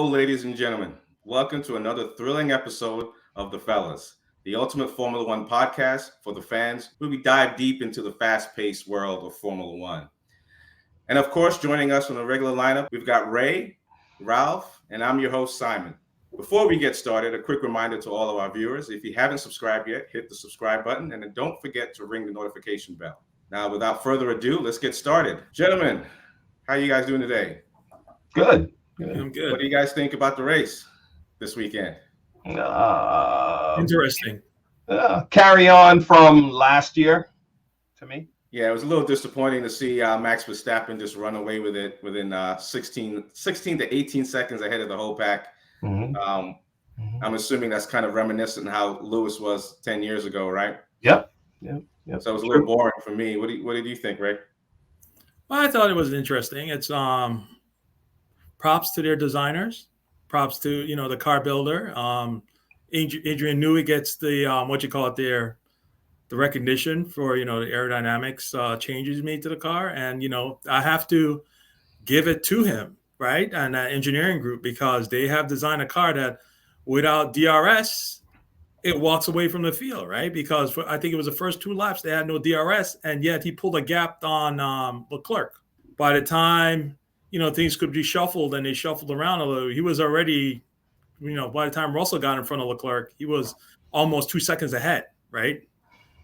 ladies and gentlemen. Welcome to another thrilling episode of The Fellas, the ultimate Formula One podcast for the fans, where we dive deep into the fast-paced world of Formula One. And of course, joining us on the regular lineup, we've got Ray, Ralph, and I'm your host, Simon. Before we get started, a quick reminder to all of our viewers, if you haven't subscribed yet, hit the subscribe button, and then don't forget to ring the notification bell. Now, without further ado, let's get started. Gentlemen, how are you guys doing today? Good. I'm good. What do you guys think about the race this weekend? Interesting. Carry on from last year to me. Yeah, it was a little disappointing to see Max Verstappen just run away with it within 16 to 18 seconds ahead of the whole pack. I'm assuming that's kind of reminiscent of how Lewis was 10 years ago, right? Yep. So it was a little boring for me. What did you think, Ray? Well, I thought it was interesting. It's props to their designers, props to the car builder. Adrian Newey gets the the recognition for the aerodynamics changes made to the car, and I have to give it to him, right, and that engineering group, because they have designed a car that without DRS it walks away from the field, right? Because I think it was the first two laps they had no DRS, and yet he pulled a gap on Leclerc. By the time things could be shuffled, and they shuffled around a little, he was already, by the time Russell got in front of Leclerc, he was almost 2 seconds ahead, right?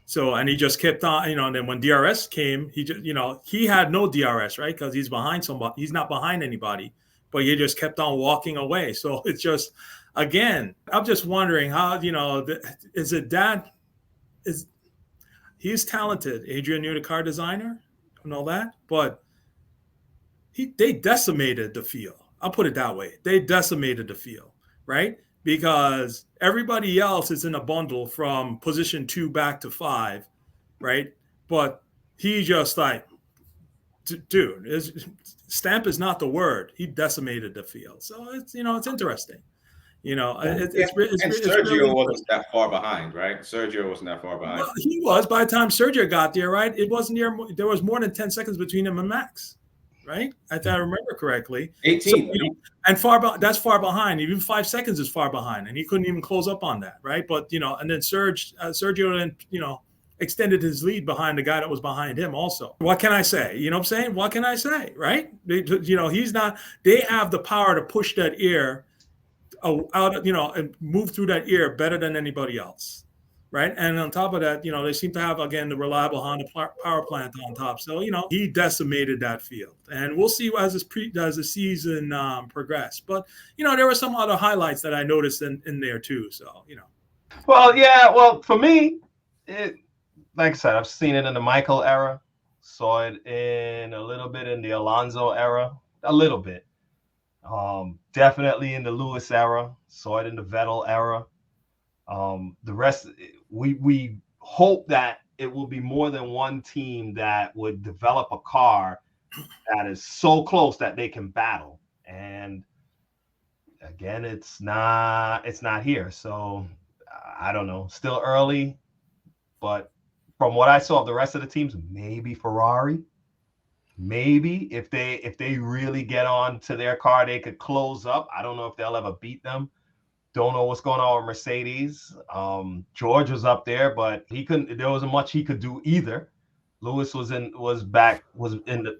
So, and he just kept on, and then when DRS came, he just, he had no DRS, right? Because he's behind somebody, he's not behind anybody, but he just kept on walking away. So it's just, again, I'm just wondering how, he's talented, Adrian Newey, the car designer, and all that, but they decimated the field. I'll put it that way. They decimated the field, right? Because everybody else is in a bundle from position 2 back to 5, right? But he just like, dude, stamp is not the word. He decimated the field. So it's, it's interesting. Sergio really wasn't that far behind, right? Sergio wasn't that far behind. Well, he was by the time Sergio got there, right? It wasn't there was more than 10 seconds between him and Max. Right, if I remember correctly, 18, so, and that's far behind. Even 5 seconds is far behind, and he couldn't even close up on that, right? But and then Sergio then extended his lead behind the guy that was behind him. Also, what can I say? You know what I'm saying? What can I say? Right? He's not. They have the power to push that air out, and move through that air better than anybody else. Right. And on top of that, they seem to have, again, the reliable Honda power plant on top. So, he decimated that field. And we'll see as the season progressed. But, there were some other highlights that I noticed in there, too. So, Well, yeah. Well, for me, like I said, I've seen it in the Michael era. Saw it in a little bit in the Alonso era. A little bit. Definitely in the Lewis era. Saw it in the Vettel era. The rest, we hope that it will be more than one team that would develop a car that is so close that they can battle. And again, it's not here. So I don't know, still early, but from what I saw of the rest of the teams, maybe Ferrari, maybe if they really get on to their car, they could close up. I don't know if they'll ever beat them. Don't know what's going on with Mercedes. George was up there, but there wasn't much he could do either. Lewis was in the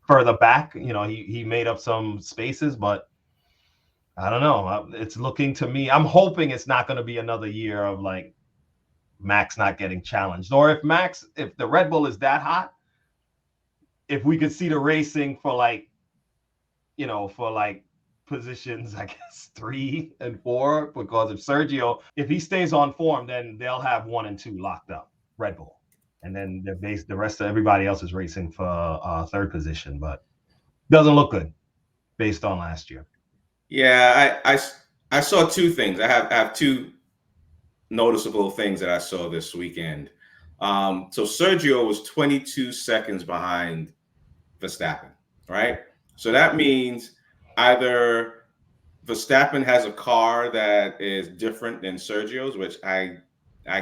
further back. He made up some spaces, but I don't know. It's looking to me, I'm hoping it's not going to be another year of like Max not getting challenged. Or if the Red Bull is that hot, if we could see the racing for positions, I guess 3 and 4, because if he stays on form, then they'll have 1 and 2 locked up, Red Bull, and then the rest of everybody else is racing for third position, but doesn't look good based on last year. Yeah, I saw 2 things. I have 2 noticeable things that I saw this weekend. So Sergio was 22 seconds behind Verstappen, right? So that means either Verstappen has a car that is different than Sergio's, which I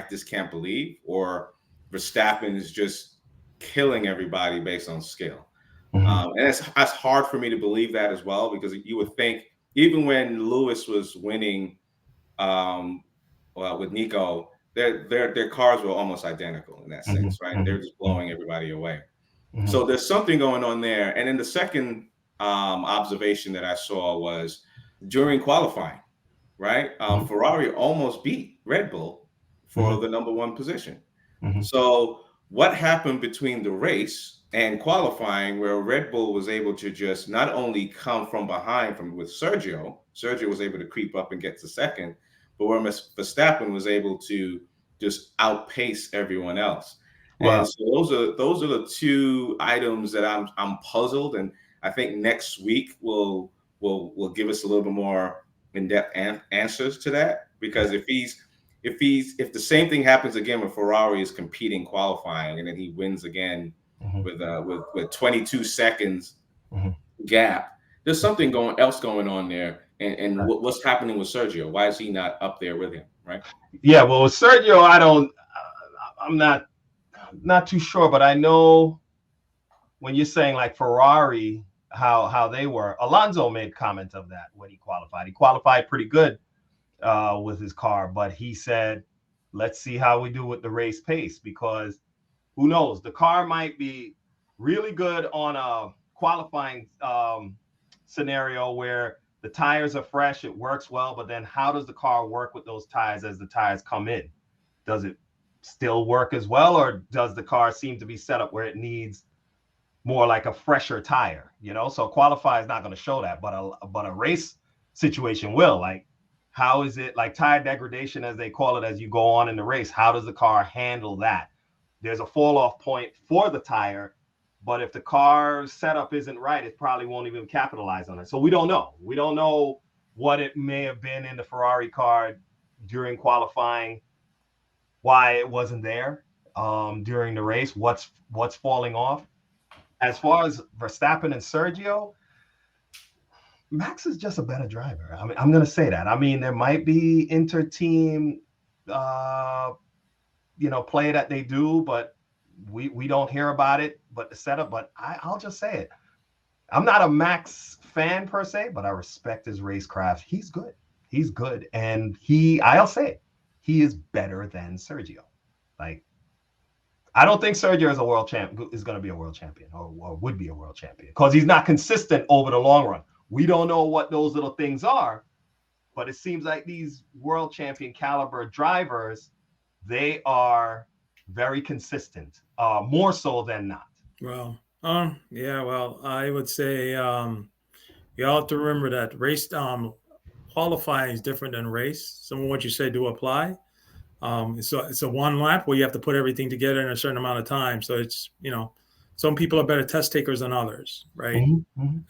just can't believe, or Verstappen is just killing everybody based on skill. And it's hard for me to believe that as well, because you would think, even when Lewis was winning, with Nico, their cars were almost identical in that sense, right? They're just blowing everybody away. So there's something going on there. And then the second observation that I saw was during qualifying, right? Ferrari almost beat Red Bull for the number one position. So what happened between the race and qualifying where Red Bull was able to just not only come from behind with Sergio was able to creep up and get to second, but where Verstappen was able to just outpace everyone else. Wow. And so those are the two items that I'm puzzled, and I think next week will give us a little bit more in-depth answers to that. Because if the same thing happens again when Ferrari is competing qualifying and then he wins again with 22 seconds gap, there's something else going on there. And what's happening with Sergio? Why is he not up there with him? Right? Yeah. Well, with Sergio, I'm not too sure, but I know when you're saying like Ferrari, how they were. Alonso made comment of that when he qualified. He qualified pretty good with his car, but he said, let's see how we do with the race pace, because who knows? The car might be really good on a qualifying scenario where the tires are fresh, it works well, but then how does the car work with those tires as the tires come in? Does it still work as well, or does the car seem to be set up where it needs more like a fresher tire? So qualify is not going to show that, but a race situation will. Like, how is it, like tire degradation, as they call it, as you go on in the race? How does the car handle that? There's a fall off point for the tire, but if the car setup isn't right, it probably won't even capitalize on it. So we don't know. We don't know what it may have been in the Ferrari car during qualifying, why it wasn't there during the race, what's falling off. As far as Verstappen and Sergio, Max is just a better driver. I mean, I'm going to say that. I mean, there might be inter-team, play that they do, but we don't hear about it. But the setup, I'll just say it. I'm not a Max fan per se, but I respect his racecraft. He's good. He's good. And I'll say it, he is better than Sergio. Like, I don't think Sergio is going to be a world champion or would be a world champion, because he's not consistent over the long run. We don't know what those little things are, but it seems like these world champion caliber drivers, they are very consistent, more so than not. Well, well, I would say you have to remember that race qualifying is different than race. Some of what you say do apply. It's a one lap where you have to put everything together in a certain amount of time. So it's, some people are better test takers than others, right?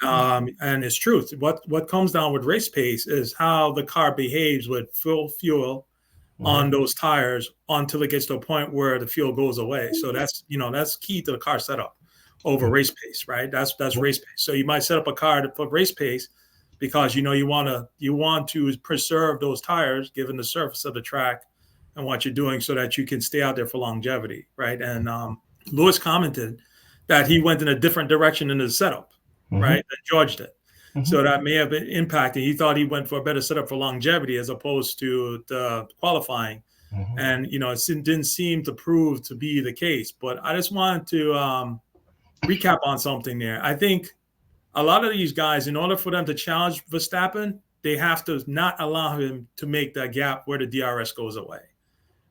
And it's truth. What comes down with race pace is how the car behaves with fuel on those tires until it gets to a point where the fuel goes away. So that's key to the car setup over race pace, right? That's race pace. So you might set up a car for race pace because you want to preserve those tires given the surface of the track and what you're doing, so that you can stay out there for longevity, right? And Lewis commented that he went in a different direction in his setup, right? Than George did. So that may have been impacting. He thought he went for a better setup for longevity as opposed to the qualifying. And, it didn't seem to prove to be the case. But I just wanted to recap on something there. I think a lot of these guys, in order for them to challenge Verstappen, they have to not allow him to make that gap where the DRS goes away,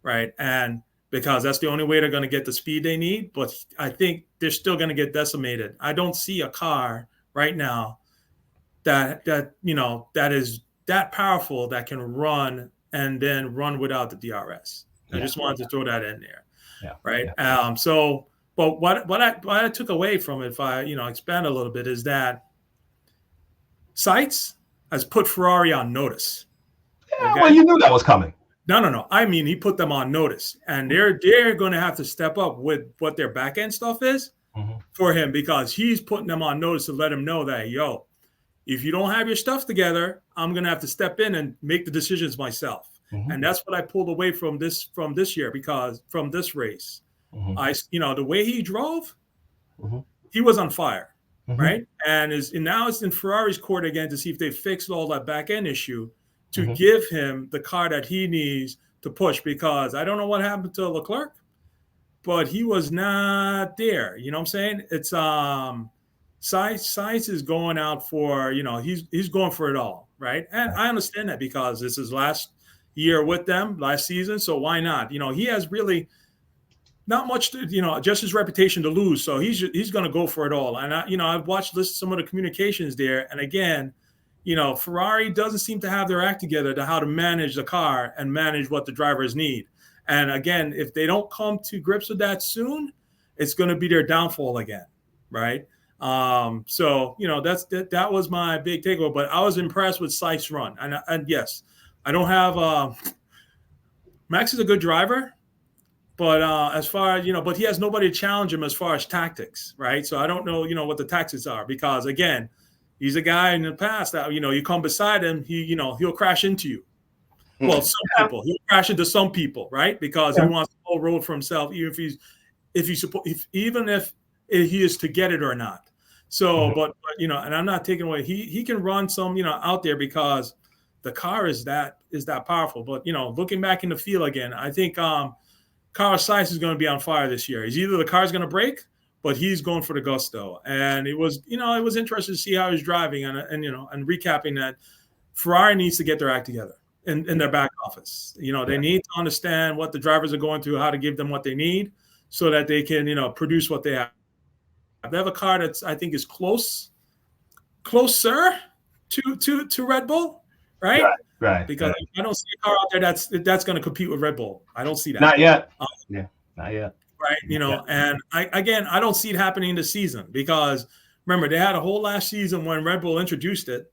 right? And because that's the only way they're going to get the speed they need. But I think they're still going to get decimated. I don't see a car right now that is that powerful that can run and then run without the DRS. I just wanted to throw that in there, right? Yeah. But what I took away from it, if I expand a little bit, is that Sikes has put Ferrari on notice. Yeah, okay? Well, you knew that was coming. No. I mean, he put them on notice, and they're going to have to step up with what their back end stuff is for him, because he's putting them on notice to let him know that, if you don't have your stuff together, I'm going to have to step in and make the decisions myself. And that's what I pulled away from this year, because from this race, the way he drove, he was on fire. right? And now it's in Ferrari's court again to see if they fixed all that back end issue to give him the car that he needs to push, because I don't know what happened to Leclerc, but he was not there. You know what I'm saying? It's Sikes is going out for, he's going for it all, right? And I understand that because this is last year with them, last season, so why not? He has really not much to, just his reputation to lose, so he's going to go for it all. And I've watched some of the communications there, and again, Ferrari doesn't seem to have their act together to how to manage the car and manage what the drivers need. And again, if they don't come to grips with that soon, it's going to be their downfall again, right? So that was my big takeaway. But I was impressed with Sikes' run, and yes, I don't have Max is a good driver, but as far as but he has nobody to challenge him as far as tactics, right? So I don't know what the tactics are, because again, he's a guy in the past that you come beside him, he'll crash into you. Well, some people, he'll crash into some people, right? Because he wants the whole road for himself, even if he is to get it or not. So, but and I'm not taking away. He can run some out there because the car is that powerful. But looking back in the field again, I think Carlos Sainz is going to be on fire this year. He's either the car's going to break, but he's going for the gusto. And it was interesting to see how he's driving and recapping that Ferrari needs to get their act together in their back office. They need to understand what the drivers are going through, how to give them what they need so that they can, produce what they have. They have a car that's, I think, is closer to Red Bull, right? Right. Because I don't see a car out there that's going to compete with Red Bull. I don't see that. Not yet. Not yet. Right. And I don't see it happening this season, because remember, they had a whole last season when Red Bull introduced it,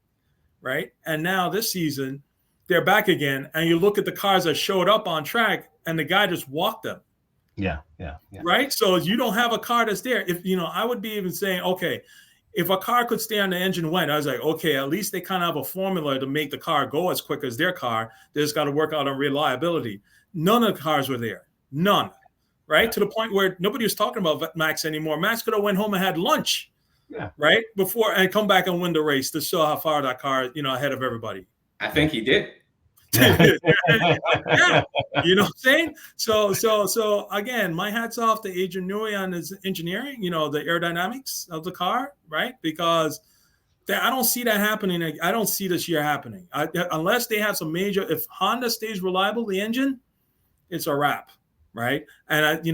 right? And now this season, they're back again. And you look at the cars that showed up on track and the guy just walked them. Yeah. Right. So you don't have a car that's there. If, I would be even saying, okay, if a car could stay on the engine when, I was like, okay, at least they kind of have a formula to make the car go as quick as their car. They just got to work out on reliability. None of the cars were there. None. Right. To the point where nobody was talking about Max anymore. Max could have went home and had lunch. Yeah. Right. Before and come back and win the race to show how far that car, ahead of everybody. I think he did. Yeah. You know what I'm saying? So again, my hat's off to Adrian Newey on his engineering, the aerodynamics of the car, right? Because I don't see that happening. I don't see this year happening. Unless they have some major, if Honda stays reliable, the engine, it's a wrap, right? And,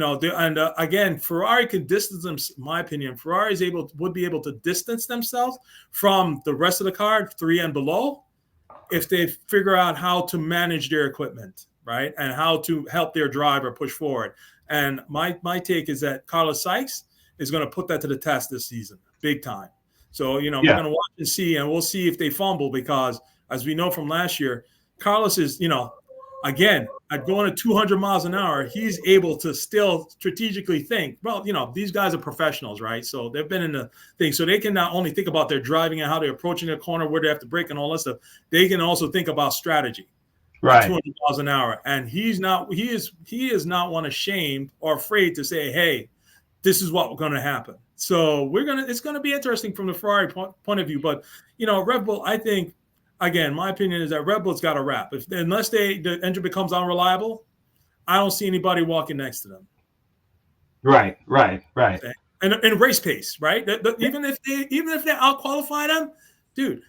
again, Ferrari can distance them, in my opinion. Ferrari would be able to distance themselves from the rest of the car, 3 and below, if they figure out how to manage their equipment, right? And how to help their driver push forward. And my take is that Carlos Sikes is going to put that to the test this season, big time. So, we're going to watch and see, and we'll see if they fumble, because as we know from last year, Carlos is, again, at going at 200 miles an hour, he's able to still strategically think, well, these guys are professionals, right? So they've been in the thing. So they can not only think about their driving and how they're approaching the corner, where they have to brake and all that stuff. They can also think about strategy. Right. 200 miles an hour. And he is not one ashamed or afraid to say, hey, this is what's going to happen. So it's going to be interesting from the Ferrari point of view. But, Red Bull, I think, again, my opinion is that Red Bull's got a wrap. Unless the engine becomes unreliable, I don't see anybody walking next to them. Right. Okay? And in race pace, right? Even if they out-qualify them, dude,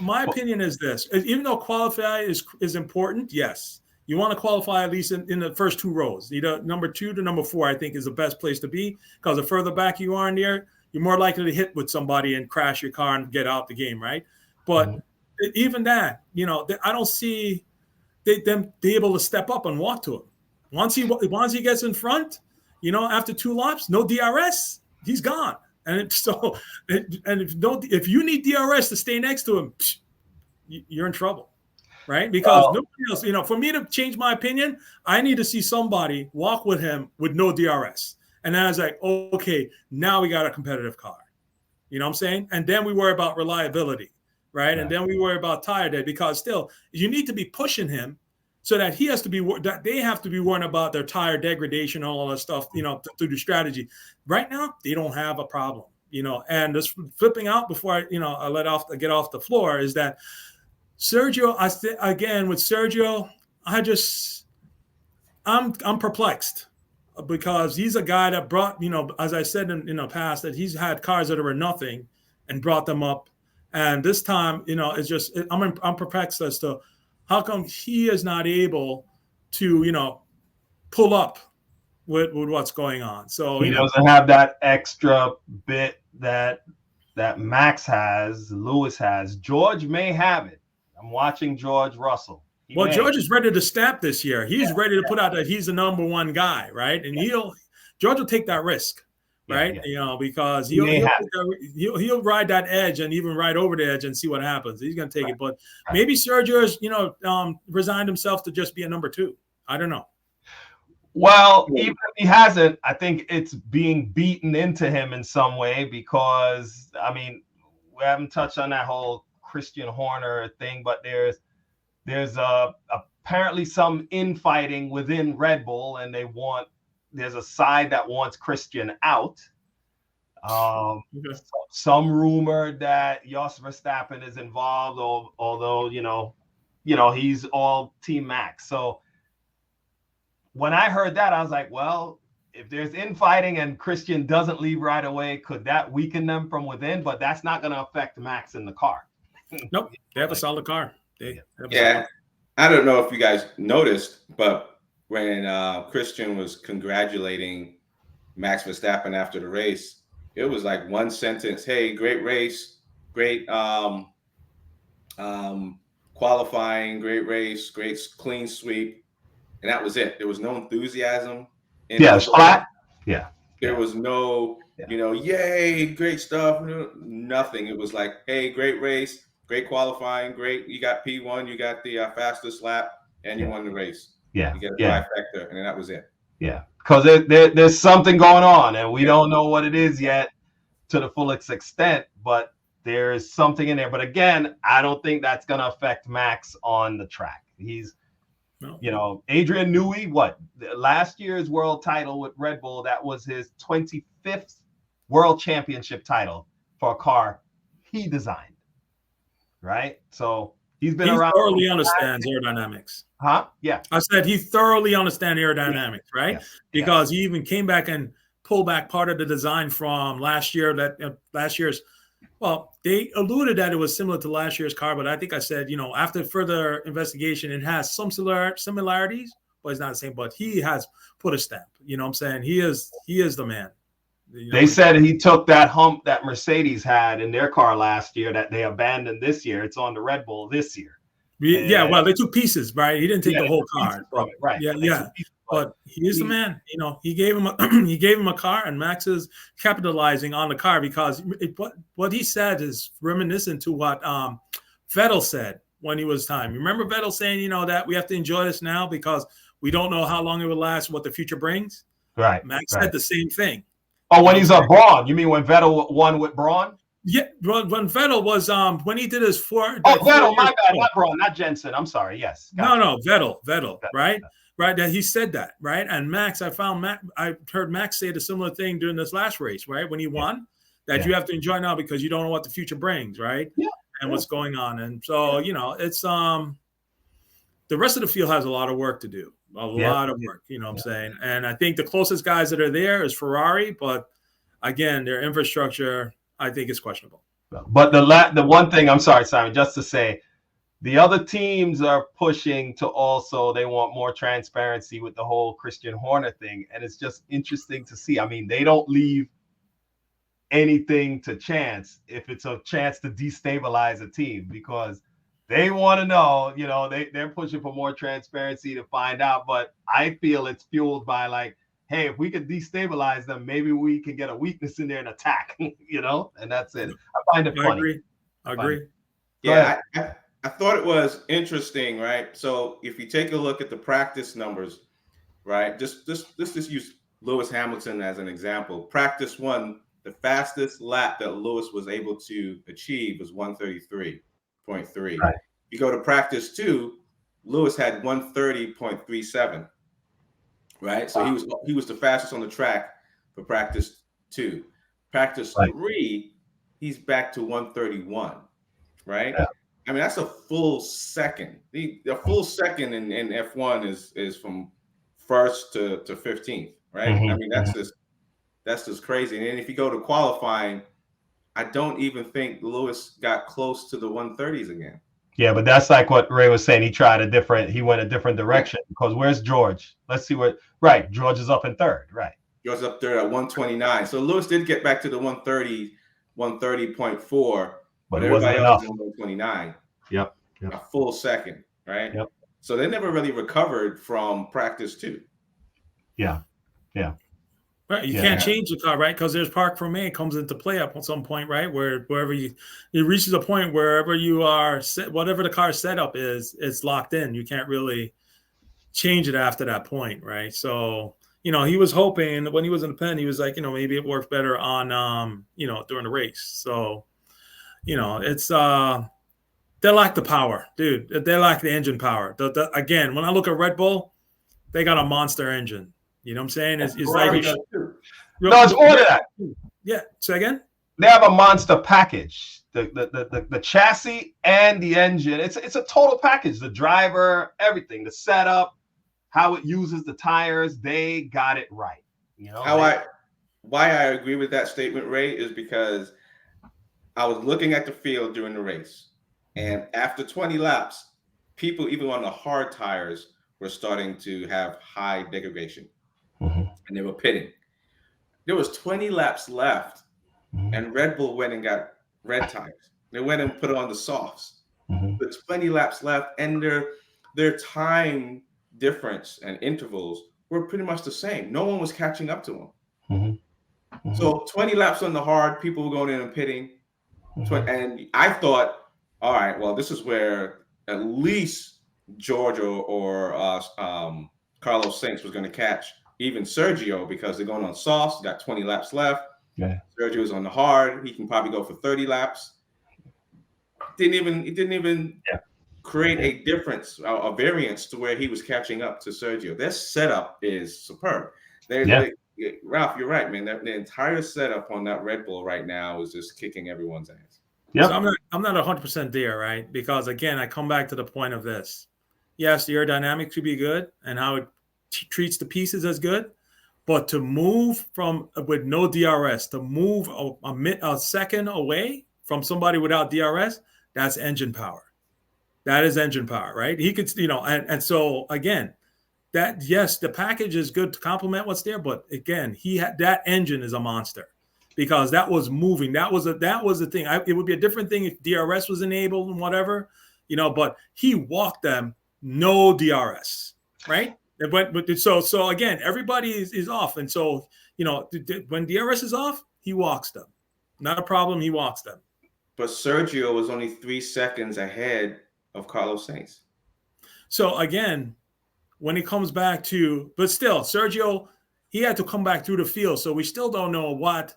my opinion is this. Even though qualify is important, yes. You want to qualify at least in the first 2 rows. Number 2 to number 4, I think, is the best place to be, because the further back you are in there, you're more likely to hit with somebody and crash your car and get out the game, right? But even that, I don't see them be able to step up and walk to him. Once he gets in front, after 2 laps, no DRS, he's gone. And if you need DRS to stay next to him, you're in trouble, right? Because nobody else, for me to change my opinion, I need to see somebody walk with him with no DRS. And then I was like, okay, now we got a competitive car. You know what I'm saying? And then we worry about reliability. Right. And then we worry about tire dead, because still you need to be pushing him so that they have to be worrying about their tire degradation and all that stuff, through the strategy. Right now, they don't have a problem. And just flipping out before I get off the floor is that Sergio, again with Sergio, I'm perplexed because he's a guy that brought, as I said in the past, that he's had cars that were nothing and brought them up. And this time, it's just, I'm perplexed as to how come he is not able to, pull up with what's going on. So he doesn't have that extra bit that Max has, Lewis has. George may have it. I'm watching George Russell. George is ready to stamp this year. He's ready to put out that he's the number one guy, right? And George will take that risk, right? Because he'll ride that edge and even ride over the edge and see what happens. He's going to take it, but maybe Sergio's resigned himself to just be a number two. I don't know. Well, even if he hasn't, I think it's being beaten into him in some way because we haven't touched on that whole Christian Horner thing, but there's apparently some infighting within Red Bull, and there's a side that wants Christian out. Some rumor that Jos Verstappen is involved, although he's all Team Max. So when I heard that, I was like, well, if there's infighting and Christian doesn't leave right away, could that weaken them from within? But that's not going to affect Max in the car. Nope, they have a solid car. I don't know if you guys noticed, but when Christian was congratulating Max Verstappen after the race, it was like one sentence: "Hey, great race, great qualifying, great race, great clean sweep," and that was it. There was no enthusiasm. Flat. There was no, yay, great stuff. Nothing. It was like, hey, great race. Great qualifying, great. You got P1, you got the fastest lap, and you won the race. You get a trifecta, and then that was it. Yeah, because there's something going on, and we don't know what it is yet to the fullest extent, but there's something in there. But again, I don't think that's going to affect Max on the track. He's, Adrian Newey, last year's world title with Red Bull, that was his 25th world championship title for a car he designed. Right, so he's been around. Thoroughly understands aerodynamics. Yeah. I said he thoroughly understands aerodynamics, right? Yes. Because he even came back and pulled back part of the design from last year. They alluded that it was similar to last year's car, but I think I said, after further investigation, it has some similarities, but it's not the same. But he has put a stamp. You know what I'm saying? He is the man. They said he took that hump that Mercedes had in their car last year that they abandoned this year. It's on the Red Bull this year. Well, they took pieces, right? He didn't take the whole car. Right. But he is the man. He gave him a car, and Max is capitalizing on the car because what he said is reminiscent to what Vettel said when he was time. Remember Vettel saying, that we have to enjoy this now because we don't know how long it will last, what the future brings. Right. Max said the same thing. Oh, when he's a Braun. You mean when Vettel won with Braun? Yeah, when Vettel was when he did his Vettel, my bad, not Braun, not Jensen. I'm sorry. Yes. No, Vettel, right? Right. That he said that, right? And Max, I heard Max say the similar thing during this last race, right? When he won, that you have to enjoy now because you don't know what the future brings, right? Yeah. And what's going on. And so, it's the rest of the field has a lot of work to do. A lot of work, what I'm saying? And I think the closest guys that are there is Ferrari, but again, their infrastructure, I think, is questionable. But the one thing, I'm sorry, Simon, just to say, the other teams are pushing to also, they want more transparency with the whole Christian Horner thing. And it's just interesting to see. I mean, they don't leave anything to chance if it's a chance to destabilize a team because they want to know, they're pushing for more transparency to find out. But I feel it's fueled by hey, if we could destabilize them, maybe we can get a weakness in there and attack, and that's it. I find it funny. I agree. Yeah, I thought it was interesting, right? So if you take a look at the practice numbers, right, just use Lewis Hamilton as an example. Practice 1, the fastest lap that Lewis was able to achieve was 133.3. Right. You go to practice 2, Lewis had 130.37. Right, so he was the fastest on the track for practice 2. Practice Right. 3, he's back to 131, right? Yeah. I mean, that's a full second. The full second in F1 is from first to 15th, right? I mean, that's just crazy. And then if you go to qualifying, I don't even think Lewis got close to the 130s again. Yeah, but that's like what Ray was saying. He went a different direction because where's George? Let's see what. Right, George is up in third. Right, George up there at 129. So Lewis did get back to the 130, 130.4, but it wasn't everybody enough. else is 129. Yep. A full second, right? Yep. So they never really recovered from practice 2. Yeah. Right, you can't change the car, right? Because there's Park for May comes into play up at some point, right? Wherever it reaches a point wherever you are, whatever the car setup is, it's locked in. You can't really change it after that point, right? So he was hoping when he was in the pen, he was like, maybe it worked better on, during the race. So, it's they lack the power, dude. They lack the engine power. Again, when I look at Red Bull, they got a monster engine. You know what I'm saying? It's like no, it's more than that. Yeah. Say again. They have a monster package. The chassis and the engine. It's a total package. The driver, everything, the setup, how it uses the tires. They got it right. Why I agree with that statement, Ray, is because I was looking at the field during the race, and after 20 laps, people even on the hard tires were starting to have high degradation. And they were pitting. There was 20 laps left, and Red Bull went and got red tires. They went and put on the softs. With 20 laps left, and their time difference and intervals were pretty much the same. No one was catching up to them. So 20 laps on the hard, people were going in and pitting. And I thought, all right, well, this is where at least George or Carlos Sainz was going to catch even Sergio, because they're going on softs, got 20 laps left. Yeah. Sergio's on the hard. He can probably go for 30 laps. It didn't even create a difference, a variance to where he was catching up to Sergio. Their setup is superb. Ralph, you're right, man. The entire setup on that Red Bull right now is just kicking everyone's ass. Yeah. So I'm not 100% there, right? Because again, I come back to the point of this. Yes, the aerodynamics should be good, and how it treats the pieces as good, but to move with no DRS, to move a second away from somebody without DRS, that's engine power. That is engine power, right? He could, and so again, that yes, the package is good to complement what's there, but again, that engine is a monster because that was moving. That was the thing. It would be a different thing if DRS was enabled and whatever, but he walked them no DRS, right? But so again, everybody is off, and so when DRS is off, he walks them. Not a problem. He walks them. But Sergio was only 3 seconds ahead of Carlos Sainz. So again, when he comes back but still, Sergio, he had to come back through the field, so we still don't know what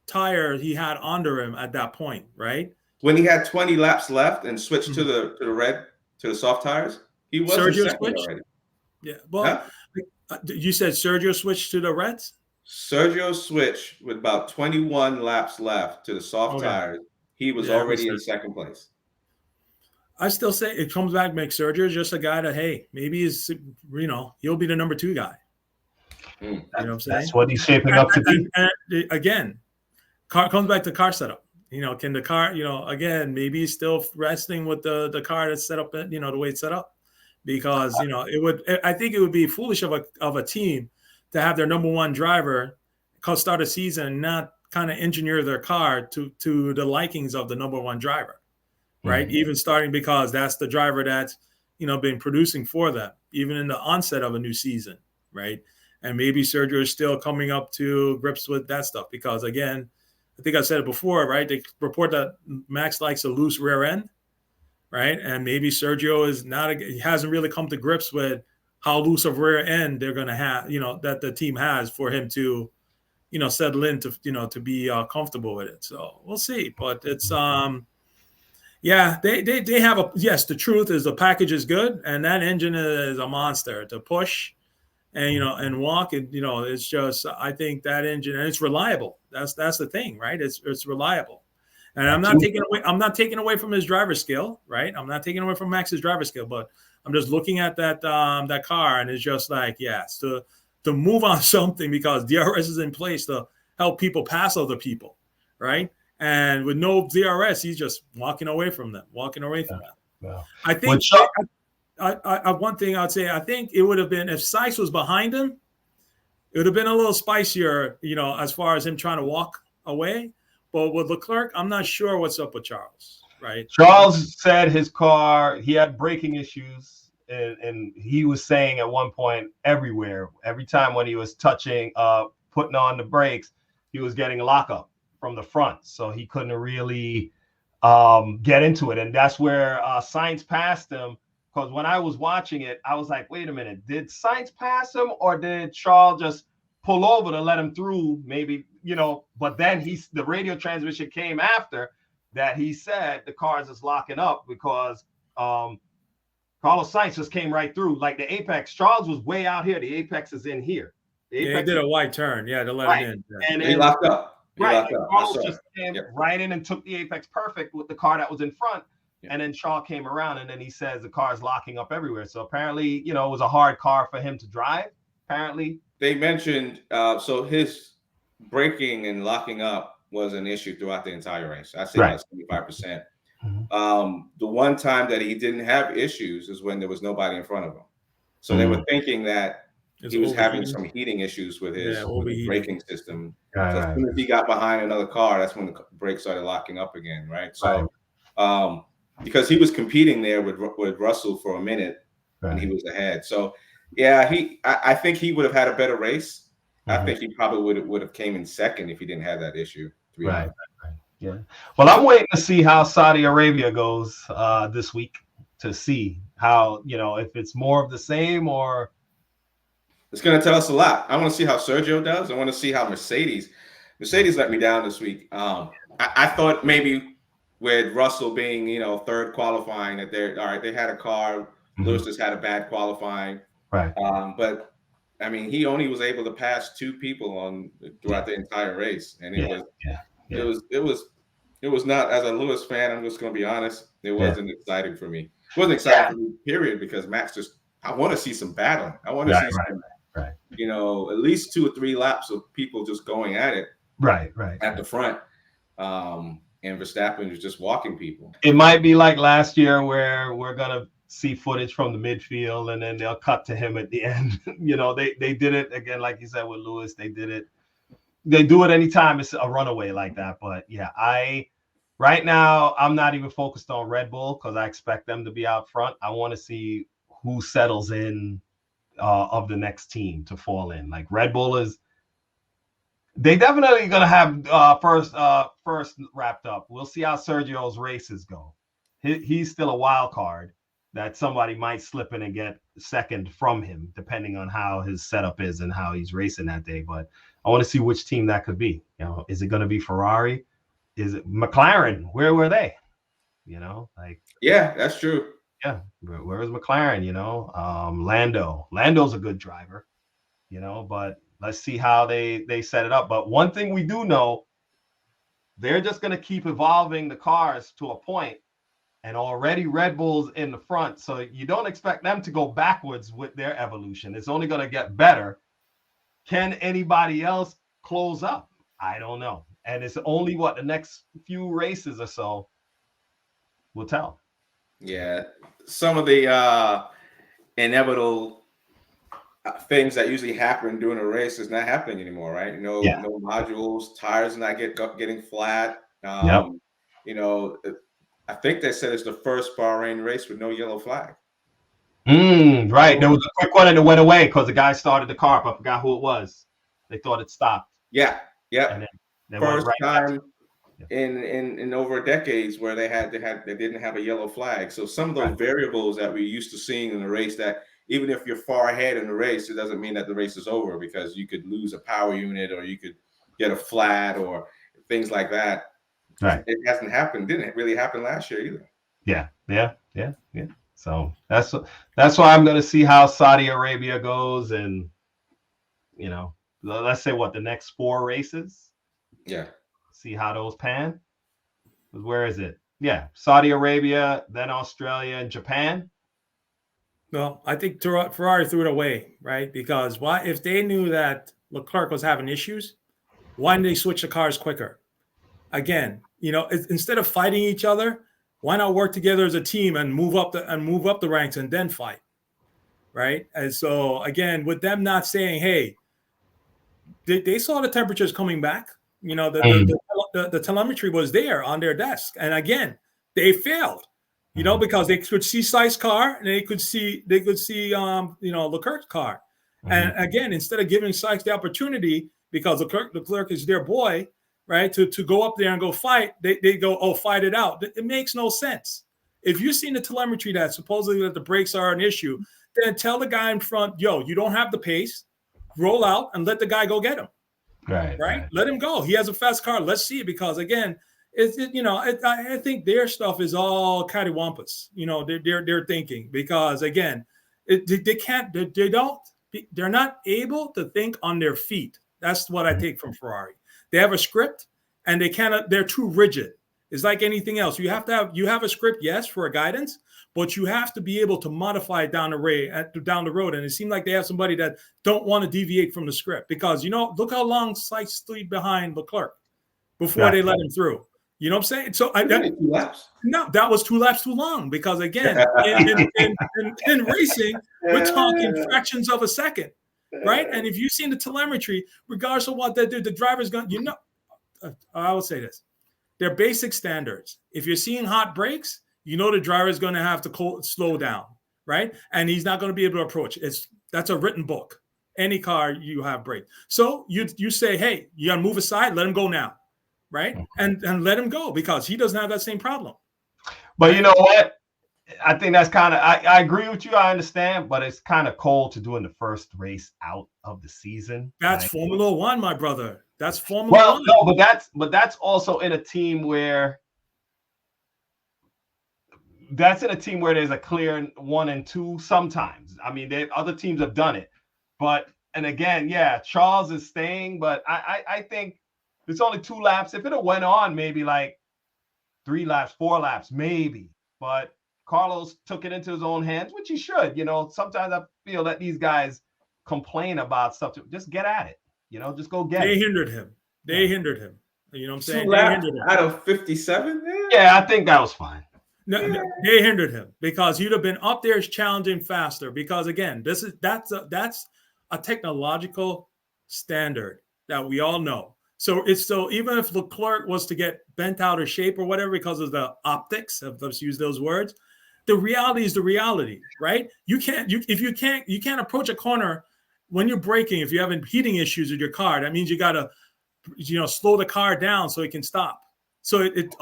tire he had under him at that point, right? When he had 20 laps left and switched to the soft tires, he was Sergio switched already. Yeah, well, you said Sergio switched to the reds? Sergio switched with about 21 laps left to the soft tires. He was already in second place. I still say it comes back, make Sergio just a guy that, hey, maybe he'll be the number 2 guy. You know what I'm saying? That's what he's shaping up to be. And again, comes back to car setup. Can the car, again, maybe he's still resting with the car that's set up, the way it's set up. Because I think it would be foolish of a team to have their number 1 driver start a season and not kind of engineer their car to the likings of the number 1 driver, right? Even starting because that's the driver that's been producing for them, even in the onset of a new season, right? And maybe Sergio is still coming up to grips with that stuff because again, I think I said it before, right? They report that Max likes a loose rear end. Right. And maybe Sergio he hasn't really come to grips with how loose of rear end they're going to have, that the team has for him to, settle in to be comfortable with it. So we'll see. But it's, they have the truth is the package is good. And that engine is a monster to push and, and walk. And, it's just, I think that engine, and it's reliable. That's the thing, right? It's reliable. And I'm not taking away from his driver skill, right? I'm not taking away from Max's driver skill, but I'm just looking at that car, and it's just like, yes, to move on something, because DRS is in place to help people pass other people, right? And with no DRS, he's just walking away from them. Yeah. I think one thing I'd say, I think it would have been, if Sikes was behind him, it would have been a little spicier, as far as him trying to walk away. But with Leclerc, I'm not sure what's up with Charles, right? Charles said his car, he had braking issues, and he was saying at one point every time when he was putting on the brakes, he was getting lockup from the front. So he couldn't really get into it. And that's where Sainz passed him. Because when I was watching it, I was like, wait a minute, did Sainz pass him, or did Charles just pull over to let him through? Maybe, but then the radio transmission came after that. He said the cars is locking up because Carlos Sainz just came right through. Like the apex, Charles was way out here. The apex is in here. He did a wide turn, to let him in. Yeah. And he locked up. Carlos just came right in and took the apex perfect with the car that was in front. Yeah. And then Charles came around, and then he says the car is locking up everywhere. So apparently, it was a hard car for him to drive. Apparently, they mentioned so his braking and locking up was an issue throughout the entire race. I say about 75%. Mm-hmm. The one time that he didn't have issues is when there was nobody in front of him. So they were thinking that he was having some heating issues with his braking system. So as soon as he got behind another car, that's when the brakes started locking up again, right? So because he was competing there with Russell for a minute, and he was ahead. So I think he would have had a better race. I think he probably would have came in second if he didn't have that issue. Right. Yeah. Well, I'm waiting to see how Saudi Arabia goes this week, to see how, if it's more of the same, or it's going to tell us a lot. I want to see how Sergio does. I want to see how Mercedes let me down this week. I thought maybe with Russell being, third qualifying, that they had a car. Lewis just had a bad qualifying. Right. But I mean, he only was able to pass two people throughout the entire race. And it was not, as a Lewis fan, I'm just going to be honest, it wasn't exciting for me. It wasn't exciting for me, period, because Max I want to see some battling. I want to see some, at least 2 or 3 laps of people just going at it. Right. At the front. And Verstappen was just walking people. It might be like last year, where we're going to see footage from the midfield, and then they'll cut to him at the end. They did it again, like you said, with Lewis. They did it. They do it anytime it's a runaway like that. But right now, I'm not even focused on Red Bull, because I expect them to be out front. I want to see who settles in of the next team to fall in. Like Red Bull they definitely gonna have first wrapped up. We'll see how Sergio's races go. He's still a wild card that somebody might slip in and get second from him, depending on how his setup is and how he's racing that day. But I want to see which team that could be. Is it going to be Ferrari? Is it McLaren? Where were they? Yeah, that's true. Yeah, where is McLaren? Lando's a good driver. But let's see how they set it up. But one thing we do know, they're just going to keep evolving the cars to a point, and already Red Bull's in the front. So you don't expect them to go backwards with their evolution. It's only going to get better. Can anybody else close up? I don't know. And it's only the next few races or so will tell. Yeah. Some of the inevitable things that usually happen during a race is not happening anymore, right? No modules, tires not getting flat. I think they said it's the first Bahrain race with no yellow flag. Right. There was a quick one and it went away because the guy started the car up. I forgot who it was. They thought it stopped. Yeah. And then first time in over decades where they didn't have a yellow flag. So some of those variables that we're used to seeing in the race, that even if you're far ahead in the race, it doesn't mean that the race is over, because you could lose a power unit or you could get a flat or things like that. Right. It hasn't happened. Didn't really happen last year either. Yeah. So that's why I'm going to see how Saudi Arabia goes, and let's say the next 4 races. Yeah. See how those pan. Where is it? Yeah, Saudi Arabia, then Australia and Japan. Well, I think Ferrari threw it away, right? Because why? If they knew that Leclerc was having issues, why didn't they switch the cars quicker? Again, instead of fighting each other, why not work together as a team and move up the ranks and then fight, right? And so again, with them not saying, "Hey," they saw the temperatures coming back. The telemetry was there on their desk, and again, they failed. Because they could see Sikes' car and they could see Leclerc's car. And again, instead of giving Sikes the opportunity, because Leclerc is their boy, right, to go up there and go fight, they go, oh, fight it out. It makes no sense. If you've seen the telemetry that supposedly that the brakes are an issue, then tell the guy in front, yo, you don't have the pace, roll out and let the guy go get him. Right? Let him go. He has a fast car. Let's see it, because again, I think their stuff is all cattywampus. They're thinking, because again, they're not able to think on their feet. That's what I take from Ferrari. They have a script and they're too rigid. It's like anything else. You have a script, yes, for a guidance, but you have to be able to modify it down the road. And it seemed like they have somebody that don't want to deviate from the script, because, look how long Sikes stayed behind Leclerc before they let him through. You know what I'm saying? So that was 2 laps too long, because again, in racing, we're talking fractions of a second, right? And if you've seen the telemetry, regardless of what they do, the driver's going, I will say this, they're basic standards. If you're seeing hot brakes, the driver is going to have to slow down, right? And he's not going to be able to approach. That's a written book. Any car you have brake. So you say, hey, you got to move aside, let him go now. Right. And let him go, because he doesn't have that same problem. But you know what? I think that's kind of, I agree with you. I understand, but it's kind of cold to do in the first race out of the season. That's Formula One, my brother. That's Formula One. No, but that's also in a team where there's a clear 1 and 2 sometimes. I mean, other teams have done it. And again, yeah, Charles is staying, but I think it's only 2 laps. If it had went on, maybe like 3 laps, 4 laps, maybe. But Carlos took it into his own hands, which he should. Sometimes I feel that these guys complain about stuff. Just get at it. Just go get it. They hindered him. You know what I'm saying? 2 laps out of 57? Yeah, I think that was fine. No, they hindered him, because he'd have been up there challenging faster. Because again, that's a technological standard that we all know. So even if Leclerc was to get bent out of shape or whatever because of the optics, let's use those words, the reality is the reality, right? You can't approach a corner when you're braking. If you're having heating issues with your car, that means you got to slow the car down so it can stop. So it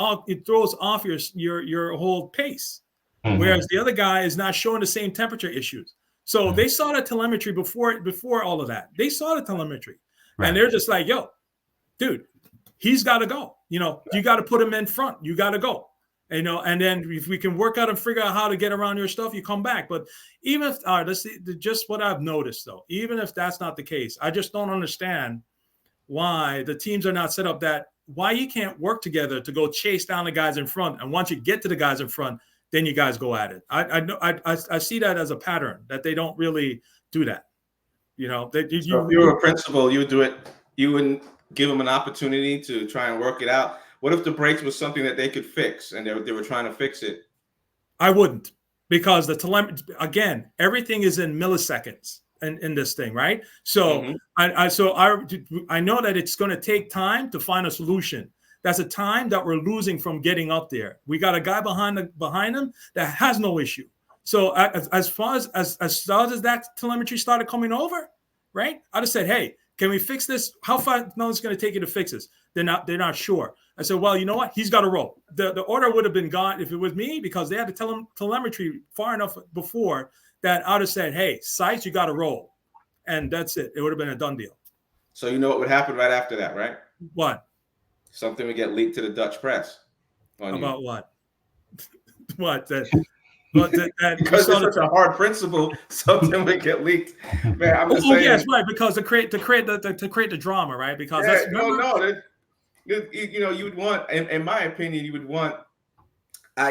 throws off your whole pace. Whereas the other guy is not showing the same temperature issues. So they saw the telemetry before all of that. They saw the telemetry, and they're just like, yo, dude, he's got to go. You got to put him in front. You got to go. And then if we can work out and figure out how to get around your stuff, you come back. But even if, let's see, just what I've noticed, though, even if that's not the case, I just don't understand why the teams are not set up why you can't work together to go chase down the guys in front. And once you get to the guys in front, then you guys go at it. I see that as a pattern, that they don't really do that. So if you were a principal, you would do it. You wouldn't give them an opportunity to try and work it out. What if the brakes was something that they could fix and they were trying to fix it? I wouldn't, because the telemetry, again, everything is in milliseconds in this thing, right? So I know that it's going to take time to find a solution. That's a time that we're losing from getting up there. We got a guy behind him that has no issue. So as far as that telemetry started coming over, right? I'd have said, hey, can we fix this? How far long is it going to take you to fix this? They're not sure. I said, well, you know what? He's got to roll. The order would have been gone if it was me, because they had the telemetry far enough before that I'd have said, hey, Sikes, you got to roll. And that's it. It would have been a done deal. So you know what would happen right after that, right? What? Something would get leaked to the Dutch press. About what? What? Because it's such a hard principle, something would get leaked. Man, I'm just saying. Yes, right. Because to create the drama, right? Because You would want, in my opinion, you would want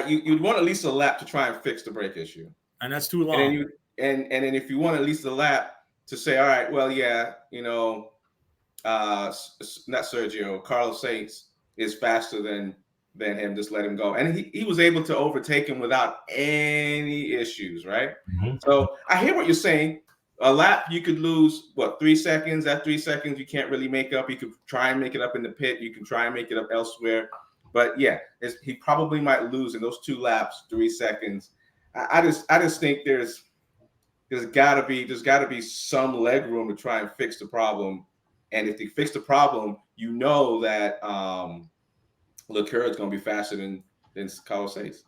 you'd want at least a lap to try and fix the brake issue, and that's too and then long. and then if you want at least a lap to say, all right, well, yeah, not Sergio, Carlos Sainz is faster than him. Just let him go, and he was able to overtake him without any issues, right? Mm-hmm. So I hear what you're saying. A lap you could lose 3 seconds. At 3 seconds you can't really make up. You could try and make it up in the pit. You can try and make it up elsewhere. But yeah, he probably might lose in those 2 laps, 3 seconds. I just think there's got to be some leg room to try and fix the problem. And if they fix the problem, you know that Leclerc is going to be faster than Carlos Sainz.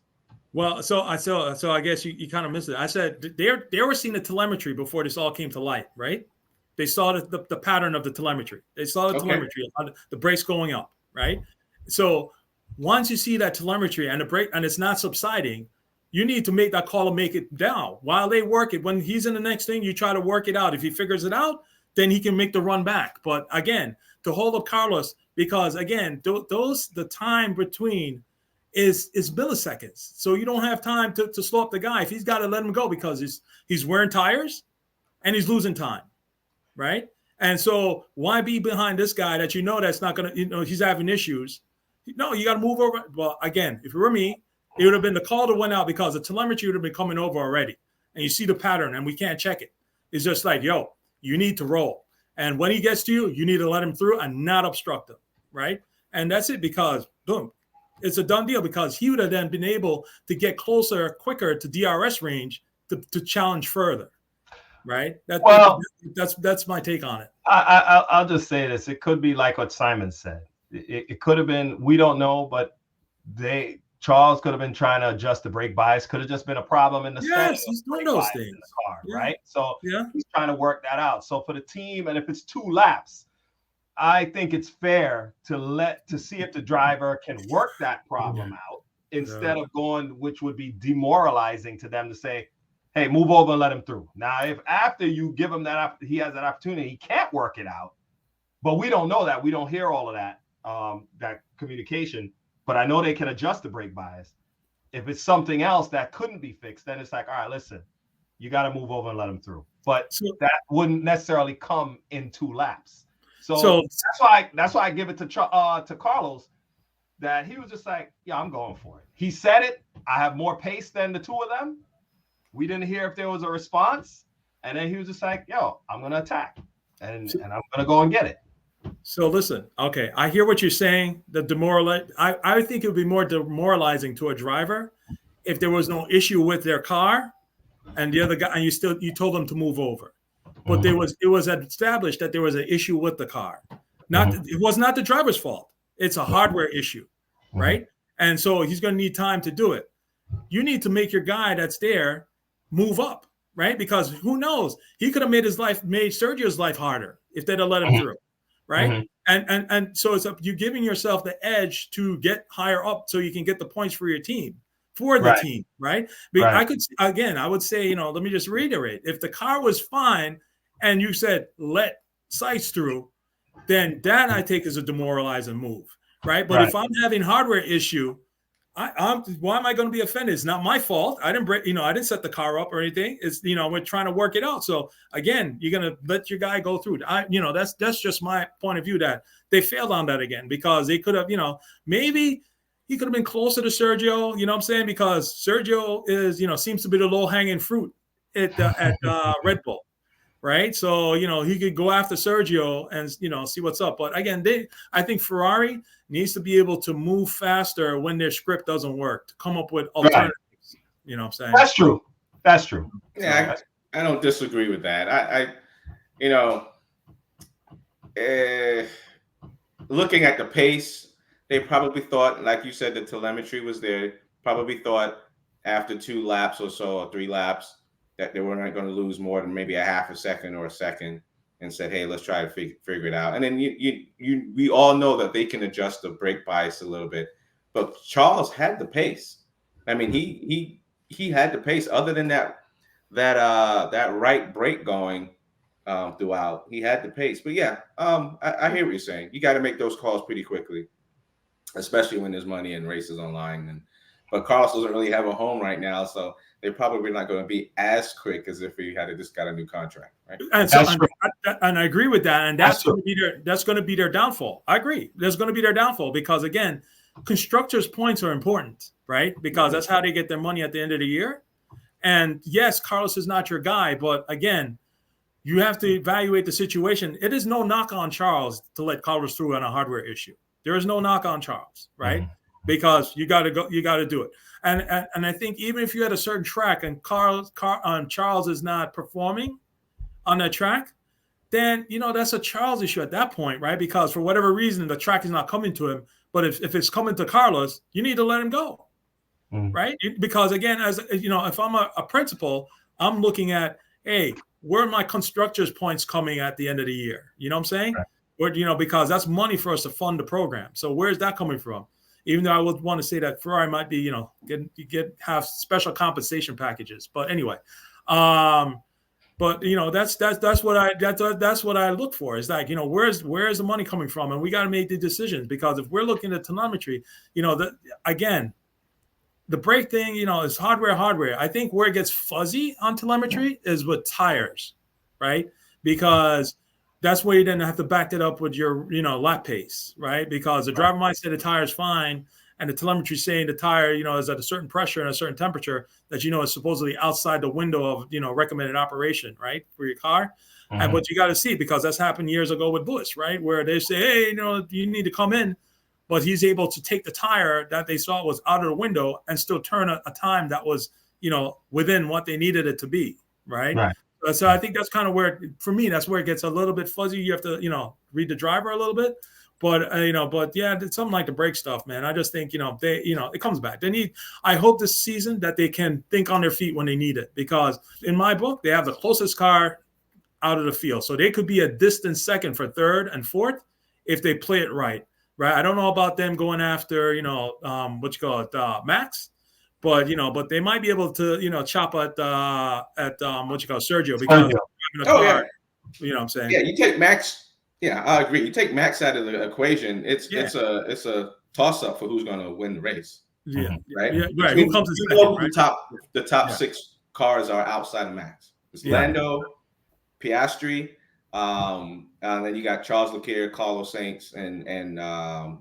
Well, so I guess you kind of missed it. I said they were seeing the telemetry before this all came to light, right? They saw the pattern of the telemetry. They saw the telemetry, the brakes going up, right? So once you see that telemetry and the brake and it's not subsiding, you need to make that call and make it down while they work it. When he's in the next thing, you try to work it out. If he figures it out, then he can make the run back. But again, to hold up Carlos, because again, the time between is milliseconds. So you don't have time to slow up the guy. If he's got to let him go because he's wearing tires and he's losing time, right? And so why be behind this guy that you know that's not going to, he's having issues. No, you got to move over. Well, again, if it were me, it would have been the call that went out because the telemetry would have been coming over already. And you see the pattern and we can't check it. It's just like, yo, you need to roll. And when he gets to you, you need to let him through and not obstruct him, right? And that's it because, boom, it's a done deal because he would have then been able to get closer, quicker to DRS range to challenge further, right? That's my take on it. I'll just say this. It could be like what Simon said. It could have been, we don't know, but Charles could have been trying to adjust the brake bias. Could have just been a problem in the he's doing those things in the car, right? So he's trying to work that out. So for the team, and if it's 2 laps, I think it's fair to see if the driver can work that problem out instead of going, which would be demoralizing to them to say, hey, move over and let him through. Now, if after you give him that, he has that opportunity, he can't work it out. But we don't know that. We don't hear all of that, that communication. But I know they can adjust the brake bias. If it's something else that couldn't be fixed, then it's like, all right, listen, you got to move over and let him through. But that wouldn't necessarily come in 2 laps. So that's why I give it to Carlos, that he was just like, yeah, I'm going for it. He said it. I have more pace than the 2 of them. We didn't hear if there was a response. And then he was just like, yo, I'm going to attack. And I'm going to go and get it. So listen, okay, I hear what you're saying. I think it would be more demoralizing to a driver if there was no issue with their car and the other guy, and you told them to move over. But it was established that there was an issue with the car. It was not the driver's fault. It's a hardware issue, right? And so he's going to need time to do it. You need to make your guy that's there move up, right? Because who knows? He could have made Sergio's life harder if they'd have let him through. Right. And so it's you giving yourself the edge to get higher up so you can get the points for your team, team. Right. But I would say, let me just reiterate. If the car was fine and you said, let Sikes through, then that I take as a demoralizing move. Right. But if I'm having hardware issue, why am I going to be offended? It's not my fault. I didn't break, I didn't set the car up or anything. It's, we're trying to work it out. So again, you're going to let your guy go through. That's just my point of view that they failed on that again, because they could have, maybe he could have been closer to Sergio, you know what I'm saying? Because Sergio is, seems to be the low hanging fruit at Red Bull. Right. So, he could go after Sergio and, see what's up. But again, I think Ferrari needs to be able to move faster when their script doesn't work, to come up with alternatives. You know what I'm saying? That's true. Yeah, I don't disagree with that. Looking at the pace, they probably thought, like you said, the telemetry was there, probably thought after 2 laps or so, or 3 laps, that they were not going to lose more than maybe a half a second or a second, and said, hey, let's try to figure it out. And then we all know that they can adjust the brake bias a little bit, but Charles had the pace. I mean, he had the pace. Other than that right brake going, throughout. He had the pace, but yeah, I hear what you're saying. You got to make those calls pretty quickly, especially when there's money and races online. But Carlos doesn't really have a home right now, so they're probably not going to be as quick as if he had just got a new contract, right? And so, and I agree with that, and that's going to be their downfall. I agree. That's going to be their downfall because again, constructors' points are important, right? Because that's how they get their money at the end of the year. And yes, Carlos is not your guy, but again, you have to evaluate the situation. It is no knock on Charles to let Carlos through on a hardware issue. There is no knock on Charles, right? Because you got to go, you got to do it. And I think even if you had a certain track and Charles is not performing on that track, then that's a Charles issue at that point, right? Because for whatever reason the track is not coming to him. But if it's coming to Carlos, you need to let him go, right? Because again, as if I'm a principal, I'm looking at, hey, where are my constructors' points coming at the end of the year? You know what I'm saying? Right. Or because that's money for us to fund the program. So where's that coming from? Even though I would want to say that Ferrari might be, have special compensation packages. But anyway, but that's what I look for. Is like, where's the money coming from, and we got to make the decisions because if we're looking at telemetry, again, the brake thing, is hardware. I think where it gets fuzzy on telemetry is with tires, right? Because that's where you then have to back that up with your, lap pace, right? Because the driver might say the tire's fine, and the telemetry saying the tire, is at a certain pressure and a certain temperature that is supposedly outside the window of, recommended operation, right, for your car. And but you got to see, because that's happened years ago with Lewis, right, where they say, hey, you need to come in, but he's able to take the tire that they saw was out of the window and still turn a time that was, within what they needed it to be, right? So I think that's kind of where, for me, that's where it gets a little bit fuzzy. You have to, read the driver a little bit. But, but yeah, it's something like the brake stuff, man. I just think, it comes back. I hope this season that they can think on their feet when they need it, because in my book, they have the closest car out of the field. So they could be a distant second for third and fourth if they play it right. I don't know about them going after, Max, but, but they might be able to, chop at Sergio, because driving a car, you know what I'm saying? Yeah, you take Max. Yeah, I agree. You take Max out of the equation, it's a toss up for who's going to win the race. Yeah, right. Yeah, right. Who comes in second, right? The top 6 cars are outside of Max. It's Lando, Piastri, and then you got Charles Leclerc, Carlos Sainz, and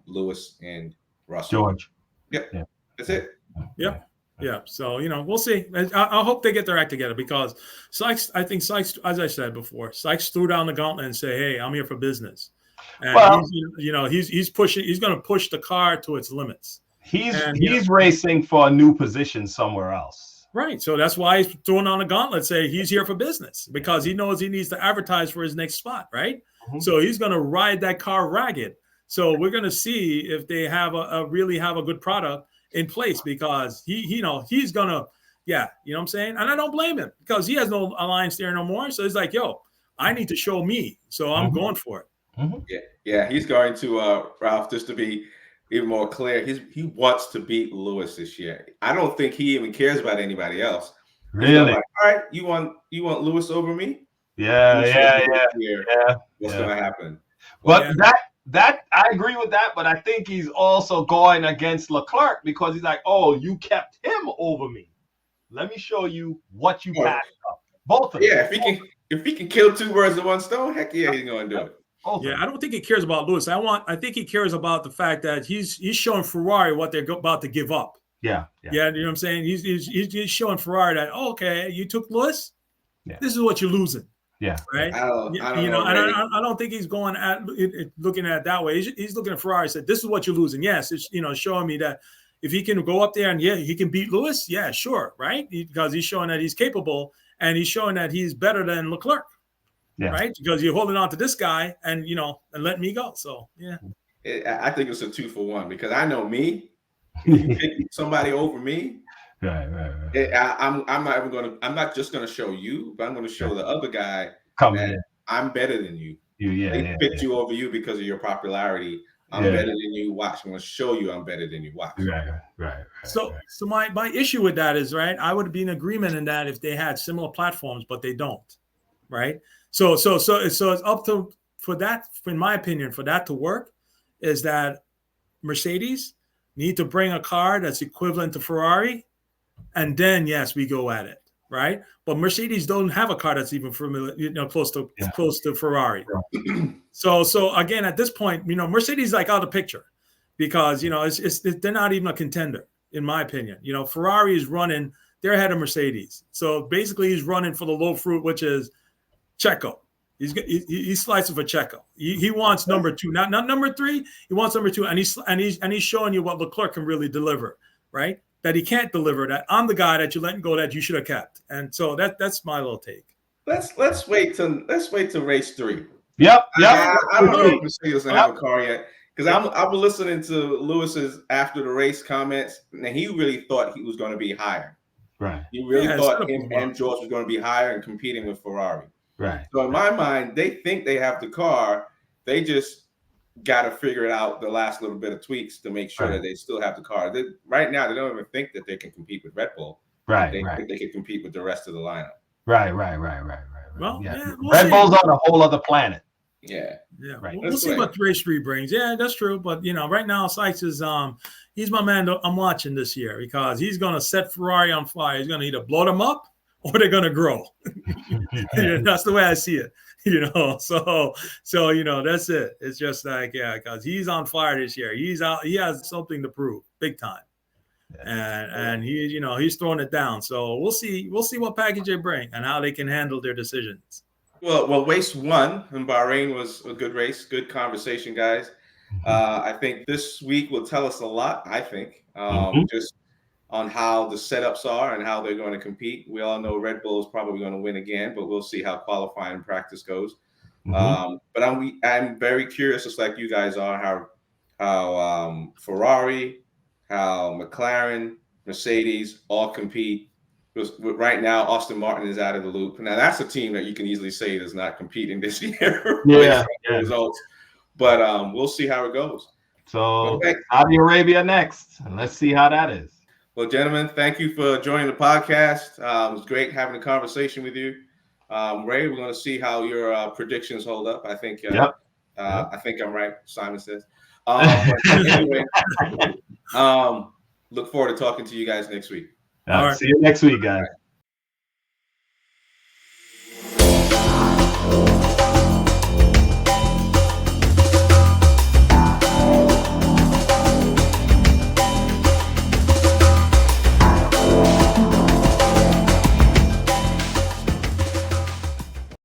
Lewis and Russell. George. Yep. Yeah. That's it. Yep. Yeah. So, we'll see. I hope they get their act together, because Sikes, as I said before, Sikes threw down the gauntlet and say, hey, I'm here for business. And he's pushing, he's going to push the car to its limits. He's racing for a new position somewhere else. Right. So that's why he's throwing on the gauntlet, say he's here for business, because he knows he needs to advertise for his next spot. Right. So he's going to ride that car ragged. So we're going to see if they have really have a good product in place, because he's gonna, you know what I'm saying? And I don't blame him, because he has no Alliance steering no more. So it's like, yo, I need to show me. So I'm going for it. Yeah. He's going to Ralph, just to be even more clear, he wants to beat Lewis this year. I don't think he even cares about anybody else. Really? Like, all right, you want Lewis over me? Yeah. What's gonna happen? But that I agree with that, but I think he's also going against Leclerc, because he's like, oh, you kept him over me. Let me show you what you passed up. Both of them. Yeah, if he can kill 2 birds with 1 stone, heck yeah, he's gonna do it. I don't think he cares about Lewis. I think he cares about the fact that he's showing Ferrari what they're about to give up. Yeah. You know what I'm saying? He's showing Ferrari that, okay, you took Lewis. Yeah. This is what you're losing. Yeah. Right. I don't think he's going at looking at it that way. He's looking at Ferrari and said, this is what you're losing. Yes. It's, showing me that if he can go up there and he can beat Lewis. Yeah, sure. Right. Because he's showing that he's capable, and he's showing that he's better than Leclerc. Yeah. Right. Because you're holding on to this guy and letting me go. So, yeah. I think it's a 2-for-1, because I know me. If you pick somebody over me, right. I'm not just gonna show you, but I'm gonna show the other guy that I'm better than you. They picked you over you because of your popularity. I'm better than you. Watch. I'm gonna show you I'm better than you. Watch. Right. So my issue with that is, right, I would be in agreement in that if they had similar platforms, but they don't. right? So it's up to, for that, in my opinion, for that to work, is that Mercedes need to bring a car that's equivalent to Ferrari, and then yes, we go at it, right? But Mercedes don't have a car that's even familiar, close to Ferrari. So again, at this point, Mercedes is like out of the picture, because they're not even a contender, in my opinion. Ferrari is running; they're ahead of Mercedes. So basically, he's running for the low fruit, which is Checo. He's slicing for Checo. He wants number 2, not number 3. He wants number 2, and he's showing you what Leclerc can really deliver, right? That he can't deliver. That I'm the guy that you're letting go, that you should have kept. And so that's my little take. Let's wait till race 3. Yep. I don't know if Mercedes doesn't have a car yet, because I'm listening to Lewis's after the race comments, and he really thought he was going to be higher. Right. He really thought him and George was going to be higher and competing with Ferrari. Right. So in my mind, they think they have the car. They just got to figure it out, the last little bit of tweaks to make sure that they still have the car. Right now, they don't even think that they can compete with Red Bull. Right. They think they can compete with the rest of the lineup. Right. Well, Red Bull's on a whole other planet. Yeah. Right. We'll see what race 3 brings. Yeah, that's true. But right now, Sikes is he's my man. I'm watching this year, because he's going to set Ferrari on fire. He's going to either blow them up or they're going to grow. That's the way I see it. So that's it. It's just like, because he's on fire this year. He's out. He has something to prove, big time. And he's throwing it down. So we'll see what package they bring and how they can handle their decisions. Well, race 1 in Bahrain was a good race. Good conversation, guys. I think this week will tell us a lot. I think just on how the setups are and how they're going to compete. We all know Red Bull is probably going to win again, but we'll see how qualifying and practice goes. But I'm very curious, just like you guys are, how Ferrari, how McLaren, Mercedes all compete. Because with right now, Aston Martin is out of the loop. Now, that's a team that you can easily say is not competing this year. Results. But we'll see how it goes. So Saudi Arabia next, and let's see how that is. Well, gentlemen, thank you for joining the podcast. It was great having a conversation with you. Ray, we're going to see how your predictions hold up. I think I think I'm right, Simon says. Anyway, look forward to talking to you guys next week. All right. See you next week, guys.